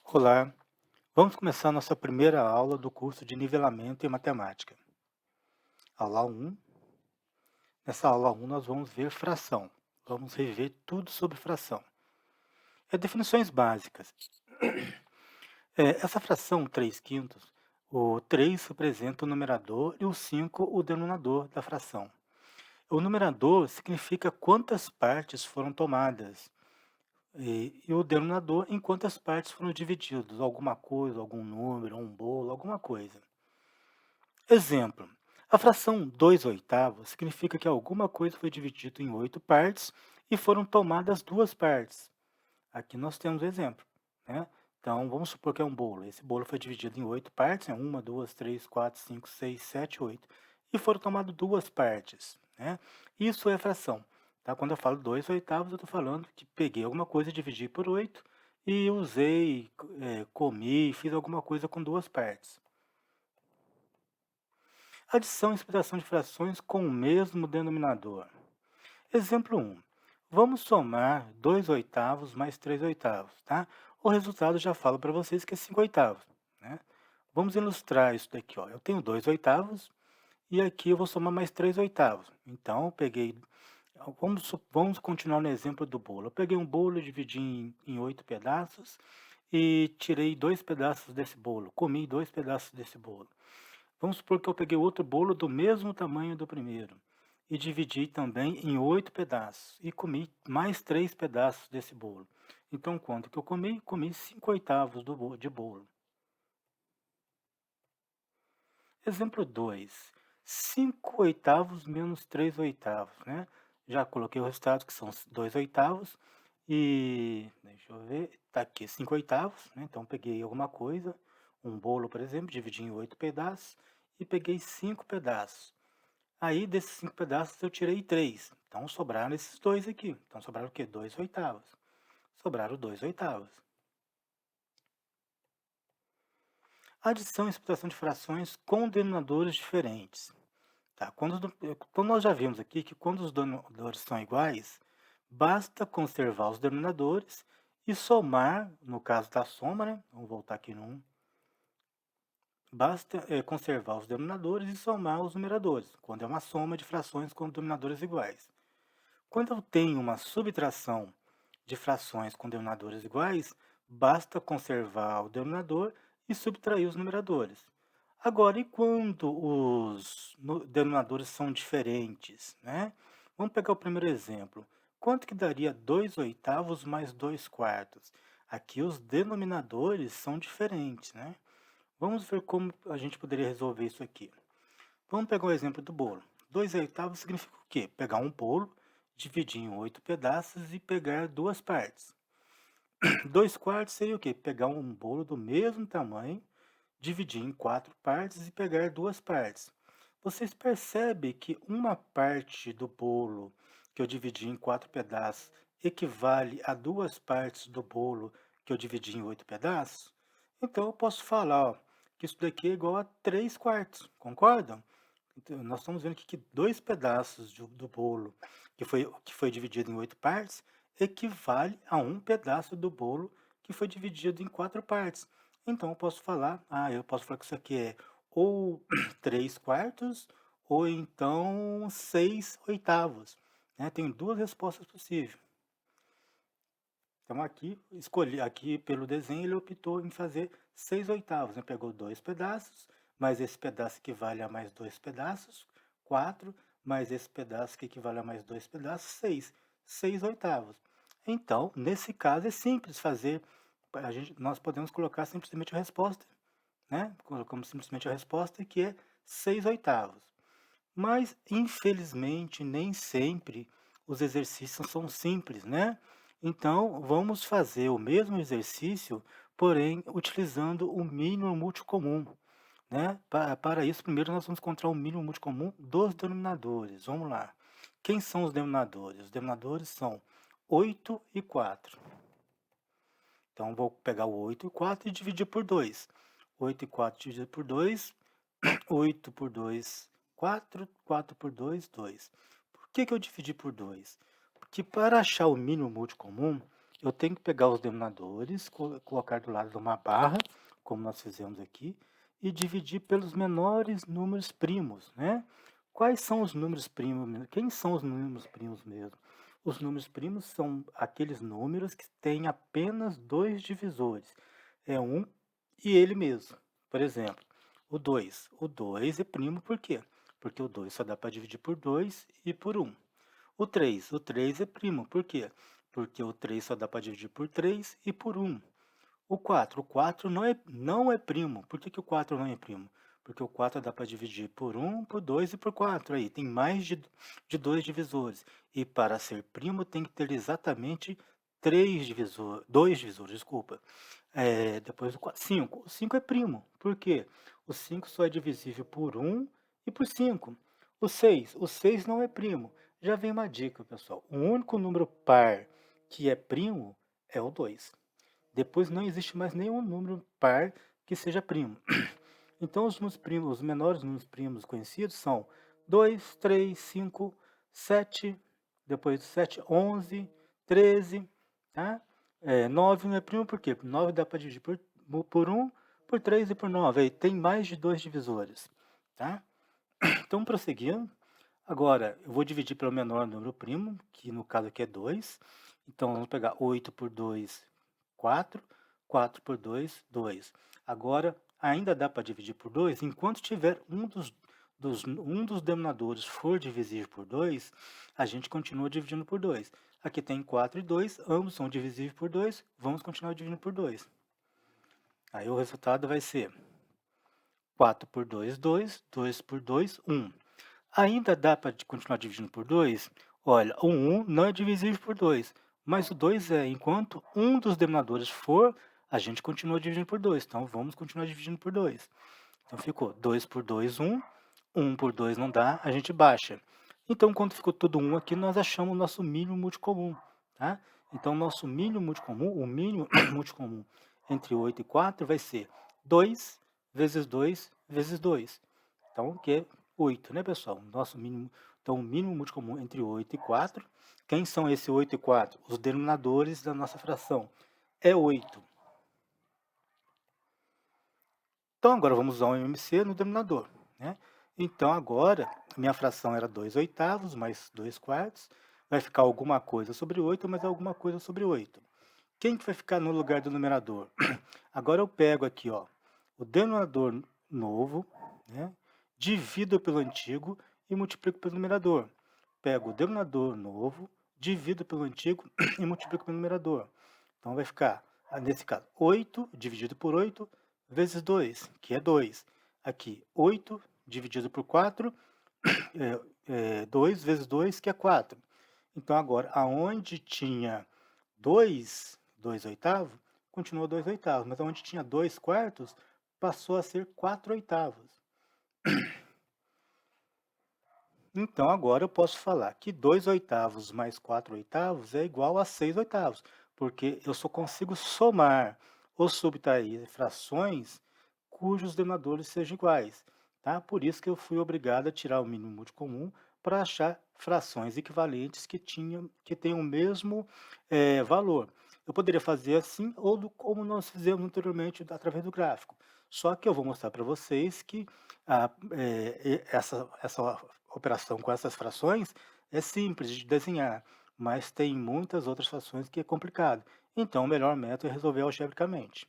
Olá, vamos começar nossa primeira aula do curso de nivelamento em matemática. Aula 1. Nessa aula 1 nós vamos ver fração. Vamos rever tudo sobre fração. Definições básicas. Essa fração 3 quintos, o 3 representa o numerador e o 5 o denominador da fração. O numerador significa quantas partes foram tomadas e o denominador em quantas partes foram divididos, alguma coisa, algum número, um bolo, alguma coisa. Exemplo: a fração 2 oitavos significa que alguma coisa foi dividida em 8 partes e foram tomadas 2 partes. Aqui nós temos o exemplo, né? Então, vamos supor que é um bolo. Esse bolo foi dividido em 8 partes, 1, 2, 3, 4, 5, 6, 7, 8. E foram tomadas 2 partes, né? Isso é fração, tá? Quando eu falo 2 oitavos, eu estou falando que peguei alguma coisa, dividi por 8 e usei, comi, fiz alguma coisa com 2 partes. Adição e subtração de frações com o mesmo denominador. Exemplo 1. Vamos somar 2 oitavos mais 3 oitavos, tá? O resultado já falo para vocês que é 5 oitavos, né? Vamos ilustrar isso daqui, ó. Eu tenho 2 oitavos e aqui eu vou somar mais 3 oitavos. Então, eu peguei... Vamos continuar no exemplo do bolo. Eu peguei um bolo, dividi em 8 pedaços e tirei 2 pedaços desse bolo. Comi 2 pedaços desse bolo. Vamos supor que eu peguei outro bolo do mesmo tamanho do primeiro e dividi também em 8 pedaços e comi mais 3 pedaços desse bolo. Então, quanto que eu comi? Comi 5 oitavos de bolo. Exemplo 2. 5 oitavos menos 3 oitavos, né? Já coloquei o resultado, que são 2 oitavos, e deixa eu ver, está aqui 5 oitavos, né? Então, peguei alguma coisa, um bolo, por exemplo, dividi em 8 pedaços, e peguei 5 pedaços. Aí, desses 5 pedaços, eu tirei 3. Então, sobraram esses dois aqui. Então, sobraram o quê? 2 oitavos. Sobraram 2 oitavos. Adição e subtração de frações com denominadores diferentes. Tá? Quando nós já vimos aqui que quando os denominadores são iguais, basta conservar os denominadores e somar, no caso da soma, né? Vamos voltar aqui no 1. Basta conservar os denominadores e somar os numeradores, quando é uma soma de frações com denominadores iguais. Quando eu tenho uma subtração de frações com denominadores iguais, basta conservar o denominador e subtrair os numeradores. Agora, e quando os denominadores são diferentes, né? Vamos pegar o primeiro exemplo. Quanto que daria 2 oitavos mais 2 quartos? Aqui os denominadores são diferentes, né? Vamos ver como a gente poderia resolver isso aqui. Vamos pegar o exemplo do bolo. 2 oitavos significa o quê? Pegar um bolo, dividir em 8 pedaços e pegar 2 partes. 2 quartos seria o quê? Pegar um bolo do mesmo tamanho, dividir em 4 partes e pegar 2 partes. Vocês percebem que uma parte do bolo que eu dividi em 4 pedaços equivale a 2 partes do bolo que eu dividi em 8 pedaços? Então eu posso falar, ó, que isso daqui é igual a 3 quartos, concordam? Então, nós estamos vendo aqui que 2 pedaços do bolo que foi dividido em 8 partes equivale a um pedaço do bolo que foi dividido em 4 partes. Então eu posso falar que isso aqui é ou 3 quartos ou então 6 oitavos, né? Tem duas respostas possíveis. Então aqui pelo desenho ele optou em fazer 6 oitavos, né? Pegou 2 pedaços, mais esse pedaço equivale a mais 2 pedaços, 4, mais esse pedaço que equivale a mais 2 pedaços, 6. 6 oitavos. Então, nesse caso é simples fazer, nós podemos colocar simplesmente a resposta, né? Colocamos simplesmente a resposta que é 6 oitavos. Mas, infelizmente, nem sempre os exercícios são simples, né? Então, vamos fazer o mesmo exercício, porém, utilizando o mínimo multicomum, né? Para isso, primeiro nós vamos encontrar o mínimo multicomum dos denominadores. Vamos lá. Quem são os denominadores? Os denominadores são 8 e 4. Então, vou pegar o 8 e 4 e dividir por 2. 8 e 4 dividido por 2, 8 por 2, 4, 4 por 2, 2. Por que eu dividi por 2? Porque para achar o mínimo multicomum, eu tenho que pegar os denominadores, colocar do lado de uma barra, como nós fizemos aqui, e dividir pelos menores números primos, né? Quais são os números primos? Quem são os números primos mesmo? Os números primos são aqueles números que têm apenas dois divisores. É um e ele mesmo. Por exemplo, o 2. O 2 é primo por quê? Porque o 2 só dá para dividir por 2 e por 1. O 3 é primo, por quê? Porque o 3 só dá para dividir por 3 e por 1. O 4 não é primo. Por que o 4 não é primo? Porque o 4 dá para dividir por 1, por 2 e por 4. Aí tem mais de dois divisores. E para ser primo tem que ter exatamente dois divisores, desculpa. Depois o 5. O 5 é primo. Por quê? O 5 só é divisível por 1 e por 5. O seis não é primo. Já vem uma dica, pessoal. O único número par que é primo é o 2. Depois não existe mais nenhum número par que seja primo. Então os números primos, os menores números primos conhecidos são 2, 3, 5, 7, depois do 7, 11, 13, tá? 9 não é primo por quê? 9 dá para dividir por 1, por 3 e por 9. Aí tem mais de dois divisores, tá? Então, prosseguindo, agora eu vou dividir pelo menor número primo, que no caso aqui é 2. Então, vamos pegar 8 por 2, 4. 4 por 2, 2. Agora, ainda dá para dividir por 2, enquanto tiver um dos denominadores for divisível por 2, a gente continua dividindo por 2. Aqui tem 4 e 2, ambos são divisíveis por 2, vamos continuar dividindo por 2. Aí o resultado vai ser 4 por 2, 2, 2 por 2, 1. Ainda dá para continuar dividindo por 2? Olha, o 1 não é divisível por 2, mas o 2 é. Enquanto um dos denominadores for, a gente continua dividindo por 2. Então, vamos continuar dividindo por 2. Então, ficou 2 por 2, 1. 1 por 2 não dá, a gente baixa. Então, quando ficou tudo 1 aqui, nós achamos o nosso mínimo multicomum. Tá? Então, nosso mínimo multicomum, o mínimo multicomum entre 8 e 4 vai ser 2 vezes 2 vezes 2. Então, que é 8, né, pessoal? Nosso mínimo, então, o mínimo multicomum entre 8 e 4. Quem são esse 8 e 4? Os denominadores da nossa fração. É 8. Então, agora vamos usar o MMC no denominador, né? Então, agora, a minha fração era 2 oitavos mais 2 quartos. Vai ficar alguma coisa sobre 8, mas alguma coisa sobre 8. Quem que vai ficar no lugar do numerador? Agora eu pego aqui, ó, o denominador novo, né? Divido pelo antigo e multiplico pelo numerador. Pego o denominador novo, divido pelo antigo e multiplico pelo numerador. Então vai ficar, nesse caso, 8 dividido por 8 vezes 2, que é 2. Aqui, 8 dividido por 4, 2 vezes 2, que é 4. Então agora, aonde tinha 2 oitavos, continuou 2 oitavos. Mas onde tinha 2 quartos, passou a ser 4 oitavos. Então, agora eu posso falar que 2 oitavos mais 4 oitavos é igual a 6 oitavos, porque eu só consigo somar ou subtrair frações cujos denominadores sejam iguais. Tá? Por isso que eu fui obrigado a tirar o mínimo multicomum para achar frações equivalentes que tenham o mesmo valor. Eu poderia fazer assim, ou como nós fizemos anteriormente através do gráfico. Só que eu vou mostrar para vocês que essa operação com essas frações é simples de desenhar, mas tem muitas outras frações que é complicado. Então, o melhor método é resolver algebricamente.